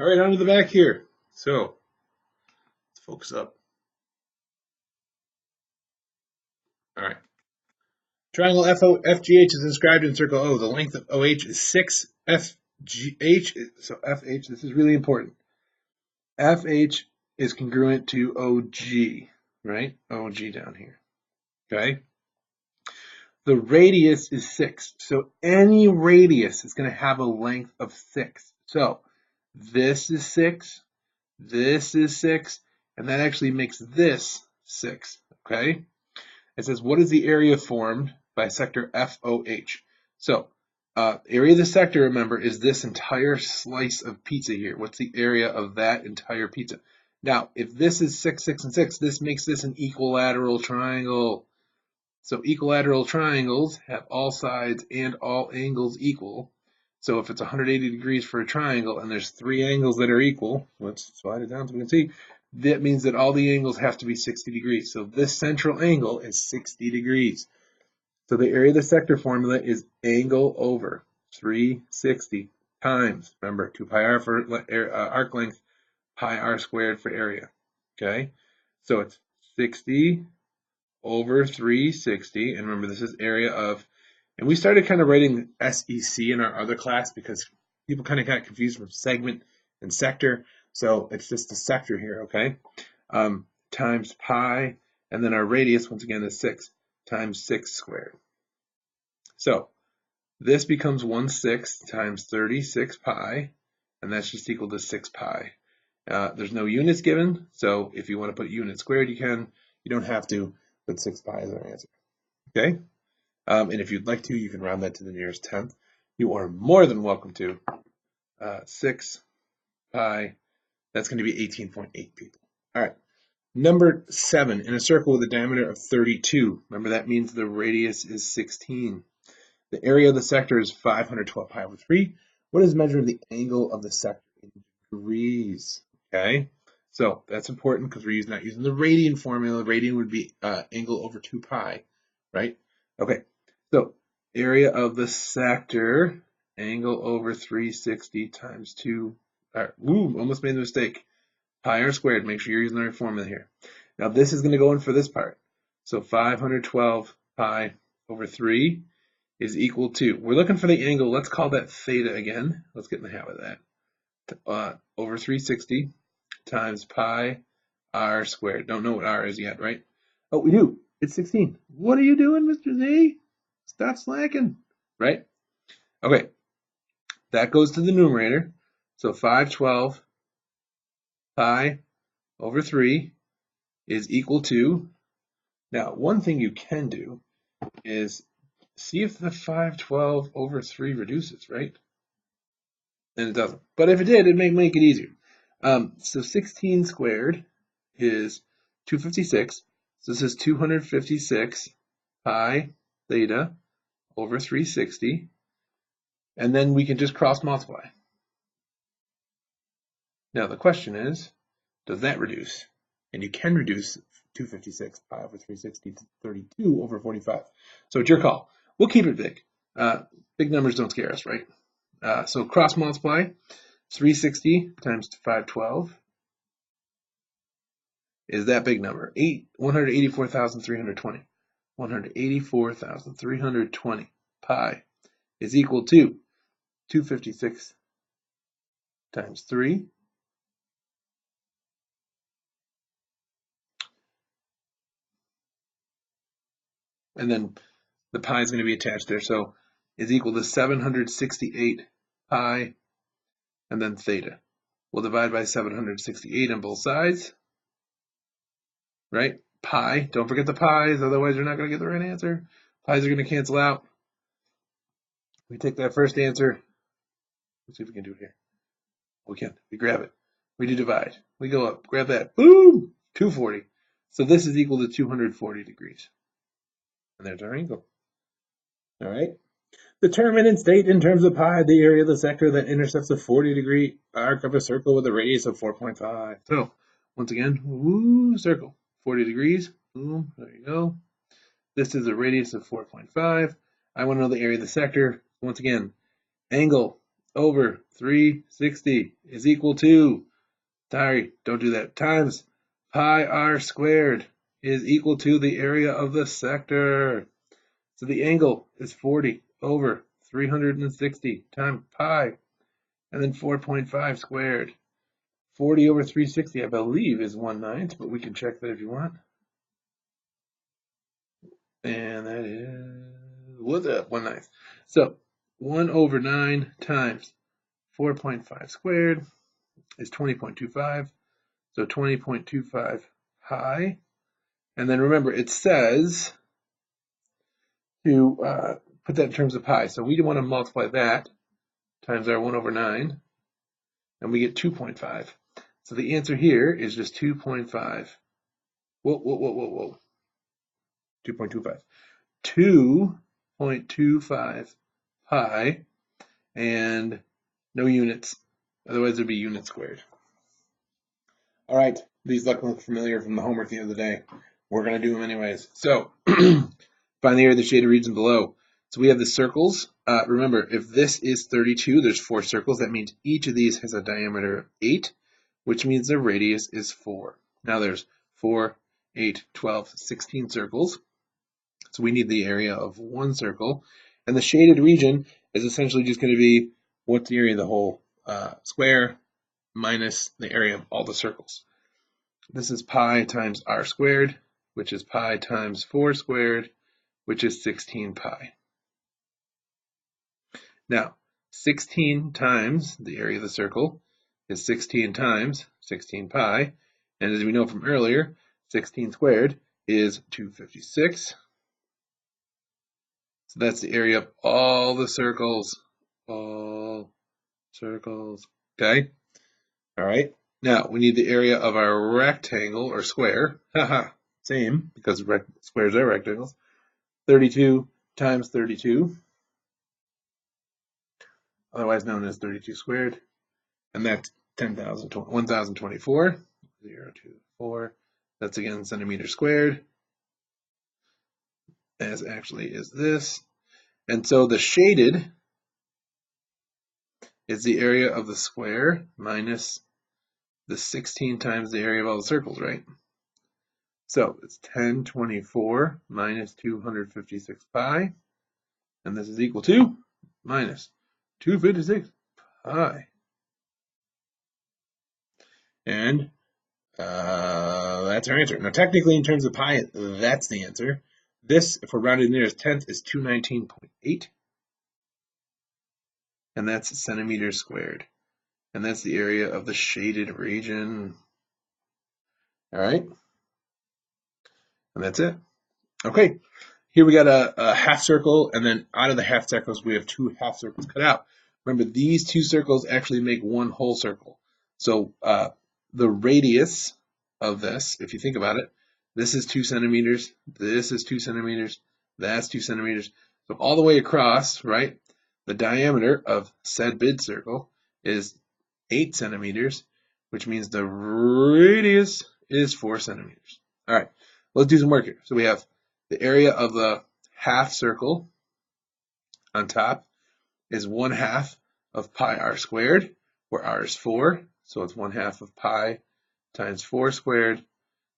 All right, on to the back here. So let's focus up. All right. Triangle FGH is inscribed in circle O. The length of OH is 6. FGH, so FH, this is really important. FH is congruent to OG, right? OG down here. Okay. The radius is 6. So any radius is going to have a length of 6. So this is 6, this is 6, and that actually makes this 6. Okay. It says, what is the area formed by sector FOH? So, area of the sector, remember, is this entire slice of pizza here. What's the area of that entire pizza? Now, if this is 6, 6, and 6, this makes this an equilateral triangle. So equilateral triangles have all sides and all angles equal. So if it's 180 degrees for a triangle and there's 3 angles that are equal, let's slide it down so we can see, that means that all the angles have to be 60 degrees. So this central angle is 60 degrees. So the area of the sector formula is angle over 360 times, remember, 2 pi r for arc length, pi r squared for area. Okay, so it's 60 over 360, and remember this is area of, and we started kind of writing SEC in our other class because people kind of got confused from segment and sector, so it's just a sector here, okay? Times pi, and then our radius, once again, is 6 times 6 squared. So this becomes 1/6 times 36 pi, and that's just equal to 6 pi. There's no units given, so if you want to put unit squared, you can. You don't have to. But 6 pi is our answer. Okay? And if you'd like to, you can round that to the nearest tenth. You are more than welcome to. 6 pi, that's going to be 18.8 people. All right. Number 7, in a circle with a diameter of 32. Remember, that means the radius is 16. The area of the sector is 512 pi over 3. What is measured the angle of the sector in degrees? Okay? So that's important because we're not using the radian formula. Radian would be angle over 2 pi, right? Okay, so area of the sector, angle over 360 times 2. Almost made a mistake. Pi r squared. Make sure you're using the right formula here. Now this is going to go in for this part. So 512 pi over 3 is equal to, we're looking for the angle. Let's call that theta again. Let's get in the habit of that. Over 360 times pi r squared. Don't know what r is yet, right? Oh, we do. It's 16. What are you doing, Mr. Z? Stop slacking, right? Okay, that goes to the numerator. So 512 pi over 3 is equal to, now one thing you can do is see if the 512 over 3 reduces, right? And it doesn't. But if it did, it may make it easier. So 16 squared is 256. So this is 256 pi theta over 360. And then we can just cross multiply. Now the question is, does that reduce? And you can reduce 256 pi over 360 to 32 over 45. So it's your call. We'll keep it big. Big numbers don't scare us, right? So cross multiply. 360 times 512 is that big number. 184,320. 184,320 pi is equal to 256 times 3. And then the pi is going to be attached there. So is equal to 768 pi and then theta. We'll divide by 768 on both sides, right? Pi, don't forget the pi's, otherwise you're not going to get the right answer. Pi's are going to cancel out. We take that first answer. Let's see if we can do it here. We can. We grab it. We do divide. We go up. Grab that. Boom! 240. So this is equal to 240 degrees. And there's our angle. All right. Determine and state in terms of pi the area of the sector that intersects a 40-degree arc of a circle with a radius of 4.5. So, once again, circle. 40 degrees. Boom. There you go. This is a radius of 4.5. I want to know the area of the sector. Once again, angle over 360 is equal to, sorry, don't do that, times pi r squared is equal to the area of the sector. So the angle is 40 over 360 times pi, and then 4.5 squared. 40 over 360, I believe, is 1/9, but we can check that if you want. And that is, what's up, 1/9. So 1 over 9 times 4.5 squared is 20.25. So 20.25 pi. And then remember, it says to put that in terms of pi. So we want to multiply that times our 1 over 9, and we get 2.5. So the answer here is just 2.5. Whoa. 2.25. 2.25 pi, and no units. Otherwise, it would be unit squared. All right, these look familiar from the homework the other day. We're going to do them anyways. So, find the area of the shaded region below. So we have the circles. Remember, if this is 32, there's 4 circles. That means each of these has a diameter of 8, which means the radius is 4. Now there's 4, 8, 12, 16 circles. So we need the area of one circle. And the shaded region is essentially just going to be what's the area of the whole square minus the area of all the circles. This is pi times r squared, which is pi times 4 squared, which is 16 pi. Now, 16 times the area of the circle is 16 times 16 pi. And as we know from earlier, 16 squared is 256. So that's the area of all the circles. All circles. Okay? All right. Now, we need the area of our rectangle or square. Haha, same, because squares are rectangles. 32 times 32, otherwise known as 32 squared. And that's 1024. 0, 2, 4. That's again centimeters squared. As actually is this. And so the shaded is the area of the square minus the 16 times the area of all the circles, right? So it's 1024 minus 256 pi, and this is equal to minus 256 pi. And that's our answer. Now, technically, in terms of pi, that's the answer. This, if we're rounded near as tenth, is 219.8, and that's centimeters squared. And that's the area of the shaded region. All right. And that's it. Okay. Here we got a half circle, and then out of the half circles, we have 2 half circles cut out. Remember, these 2 circles actually make one whole circle. So the radius of this, if you think about it, this is 2 centimeters, this is 2 centimeters, that's 2 centimeters. So all the way across, right, the diameter of said bid circle is 8 centimeters, which means the radius is 4 centimeters. All right, let's do some work here. So we have the area of the half circle on top is 1/2 of pi r squared, where r is 4. So it's 1/2 of pi times 4 squared.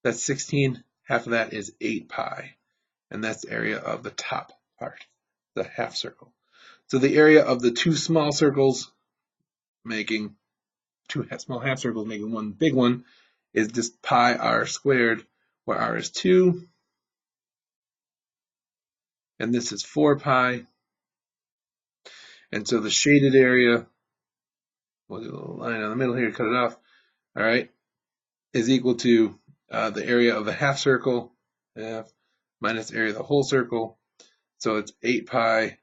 That's 16. Half of that is 8 pi. And that's the area of the top part, the half circle. So the area of the 2 small circles making 2 small half circles making one big one is just pi r squared, where r is 2. And this is 4 pi. And so the shaded area, we'll do a little line on the middle here to cut it off, all right, is equal to the area of the half circle, half, minus the area of the whole circle. So it's 8 pi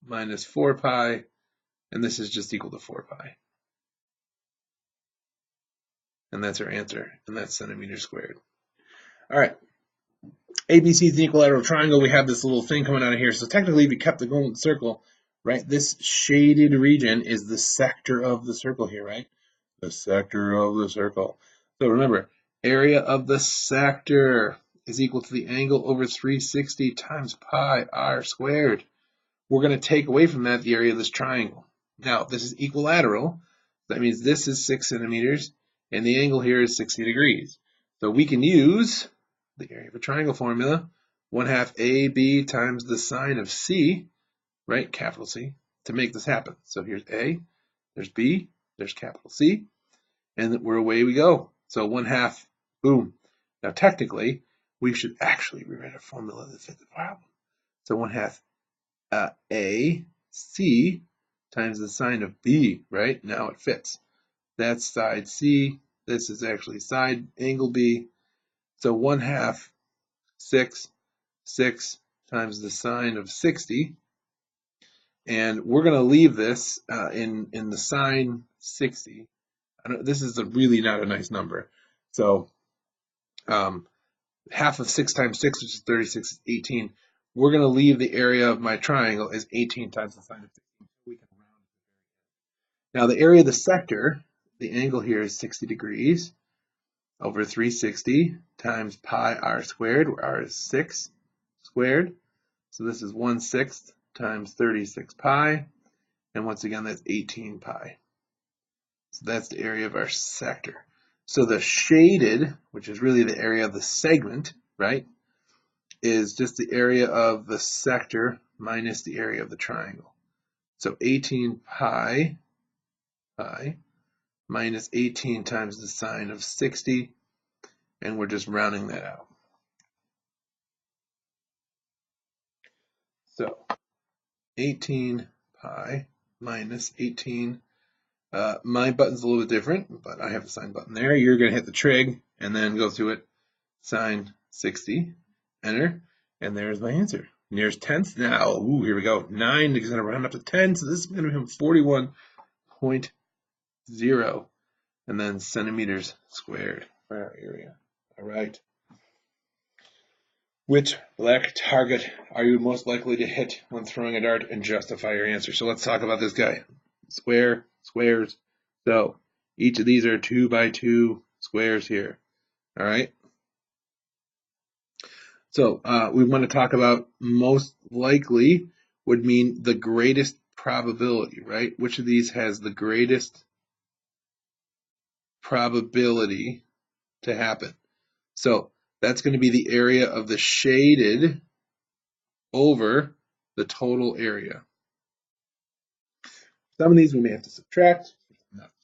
minus 4 pi, and this is just equal to 4 pi. And that's our answer, and that's centimeters squared. All right. ABC is an equilateral triangle. We have this little thing coming out of here. So technically, if you kept the golden circle, right, this shaded region is the sector of the circle here, right? The sector of the circle. So remember, area of the sector is equal to the angle over 360 times pi r squared. We're going to take away from that the area of this triangle. Now, this is equilateral. That means this is 6 centimeters, and the angle here is 60 degrees. So we can use the area of a triangle formula, 1/2 AB times the sine of C, right, capital C, to make this happen. So here's A, there's B, there's capital C, and we're away we go. So 1/2, boom. Now technically, we should actually rewrite a formula that fits the problem. So 1/2 AC times the sine of B, right? Now it fits. That's side C. This is actually side angle B. So 1/2 6 times the sine of 60. And we're going to leave this in the sine 60. This is really not a nice number. So half of 6 times 6, which is 36, is 18. We're going to leave the area of my triangle as 18 times the sine of 16. We can round it. Now the area of the sector, the angle here is 60 degrees over 360 times pi r squared, where r is 6 squared. So this is 1/6 times 36 pi. And once again, that's 18 pi. So that's the area of our sector. So the shaded, which is really the area of the segment, right, is just the area of the sector minus the area of the triangle. So 18 pi minus 18 times the sine of 60, and we're just rounding that out. So 18 pi minus 18. My button's a little bit different, but I have the sine button there. You're going to hit the trig and then go through it. Sine 60, enter, and there's my answer. Nearest tenth. Now, ooh, here we go. 9 is going to round up to 10, so this is going to become 41.0, and then centimeters squared for our area. All right. Which black target are you most likely to hit when throwing a dart, and justify your answer? So let's talk about this guy. Square, squares. So each of these are 2 by 2 squares here. All right. So we want to talk about most likely would mean the greatest probability, right? Which of these has the greatest probability to happen? So that's going to be the area of the shaded over the total area. Some of these we may have to subtract.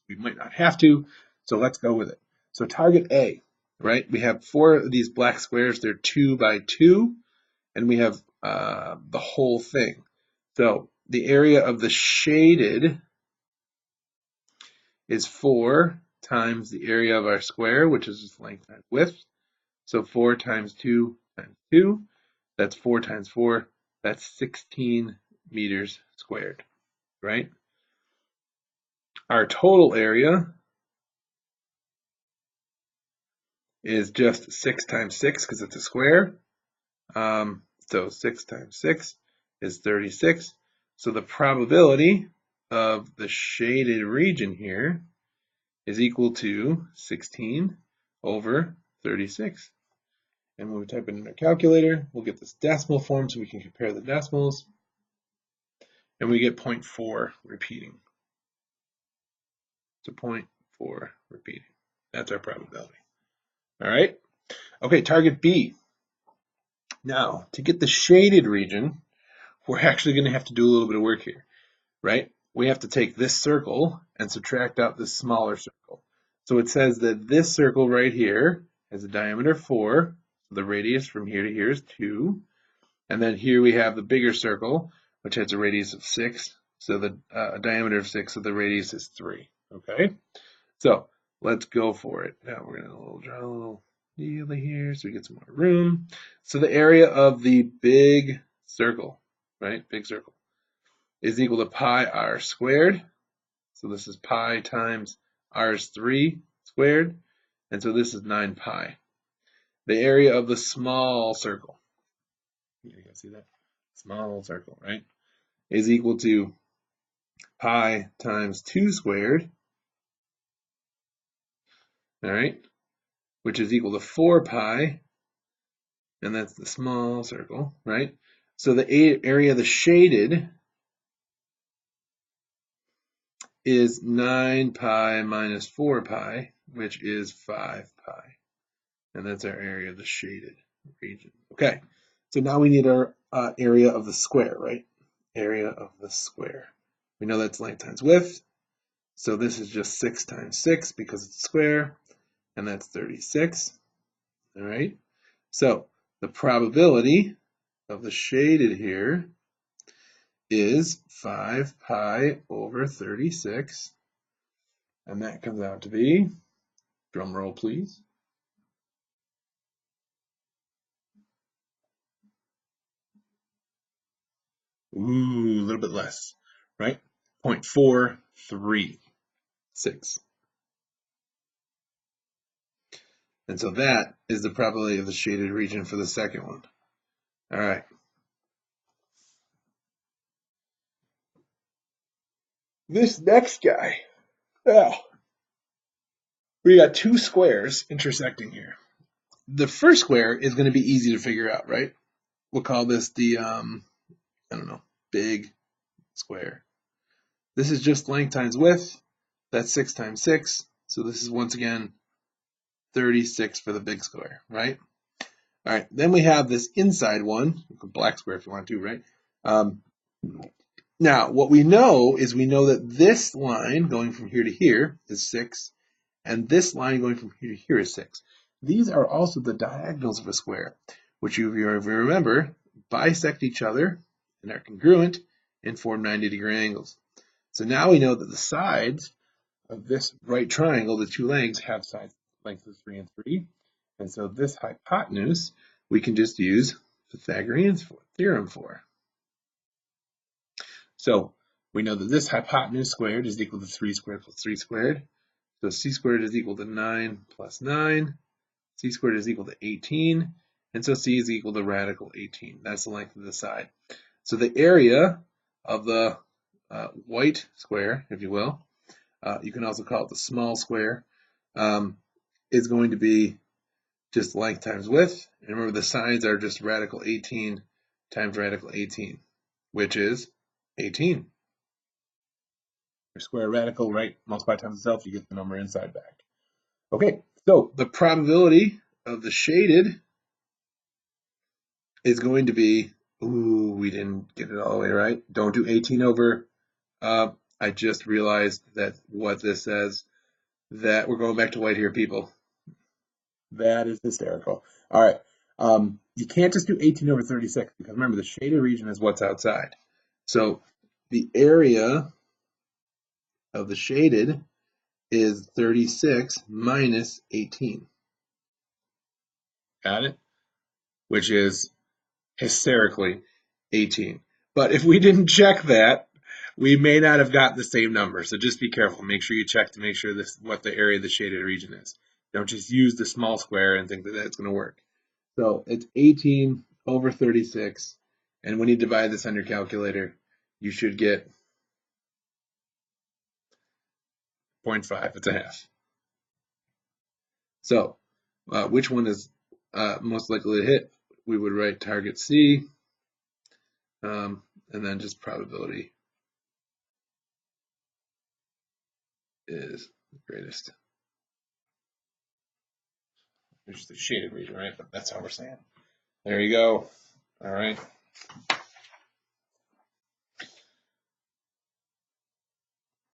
We might not have to. So let's go with it. So target A, right? We have 4 of these black squares. They're 2 by 2. And we have the whole thing. So the area of the shaded is 4 times the area of our square, which is just length times width. So 4 times 2 times 2, that's 4 times 4, that's 16 meters squared, right? Our total area is just 6 times 6 because it's a square. So 6 times 6 is 36. So the probability of the shaded region here is equal to 16 over 36. And when we type it in our calculator, we'll get this decimal form so we can compare the decimals. And we get 0.4 repeating. So 0.4 repeating. That's our probability. All right. Okay, target B. Now, to get the shaded region, we're actually going to have to do a little bit of work here, right? We have to take this circle and subtract out this smaller circle. So it says that this circle right here has a diameter 4. So the radius from here to here is 2. And then here we have the bigger circle, which has a radius of 6. So the diameter of 6, so the radius is 3. Okay? So let's go for it. Now we're going to draw a little deal here so we get some more room. So the area of the big circle, right? Big circle, is equal to pi r squared. So this is pi times r is 3 squared. And so this is 9 pi. The area of the small circle, you guys see that? Small circle, right? Is equal to pi times 2 squared. All right? Which is equal to 4 pi. And that's the small circle, right? So the area of the shaded is 9 pi minus 4 pi, which is 5 pi. And that's our area of the shaded region. Okay, so now we need our area of the square, right? Area of the square. We know that's length times width. So this is just 6 times 6 because it's square, and that's 36. All right, so the probability of the shaded here is 5 pi over 36. And that comes out to be, drum roll please, ooh, a little bit less, right? 0.436. And so that is the probability of the shaded region for the second one. All right. This next guy, we got two squares intersecting here. The first square is going to be easy to figure out, right? We'll call this the, I don't know, big square. This is just length times width. That's 6 times 6. So this is once again 36 for the big square, right? All right, then we have this inside one, black square if you want to, right? Now, what we know is we know that this line going from here to here is 6, and this line going from here to here is 6. These are also the diagonals of a square, which if you remember, bisect each other and are congruent and form 90-degree angles. So now we know that the sides of this right triangle, the two legs, have sides lengths of 3 and 3. And so this hypotenuse, we can just use Pythagorean theorem for. So we know that this hypotenuse squared is equal to 3 squared plus 3 squared. So c squared is equal to 9 plus 9. C squared is equal to 18. And so c is equal to radical 18. That's the length of the side. So the area of the white square, if you will, you can also call it the small square, is going to be just length times width. And remember, the sides are just radical 18 times radical 18, which is 18. Your square radical, right, multiply times itself, you get the number inside back. Okay, so the probability of the shaded is going to be, ooh, we didn't get it all the way right. Don't do 18 over. I just realized that what this says, that we're going back to white here, people. That is hysterical. All right. You can't just do 18 over 36 because remember the shaded region is what's outside. So the area of the shaded is 36 minus 18. Got it? Which is hysterically 18. But if we didn't check that, we may not have got the same number. So just be careful. Make sure you check to make sure this what the area of the shaded region is. Don't just use the small square and think that that's going to work. So it's 18 over 36. And when you divide this on your calculator, you should get 0.5. It's a half. So which one is most likely to hit? We would write target C, and then just probability is the greatest. Which is the shaded region, right? But that's how we're saying. There you go. All right.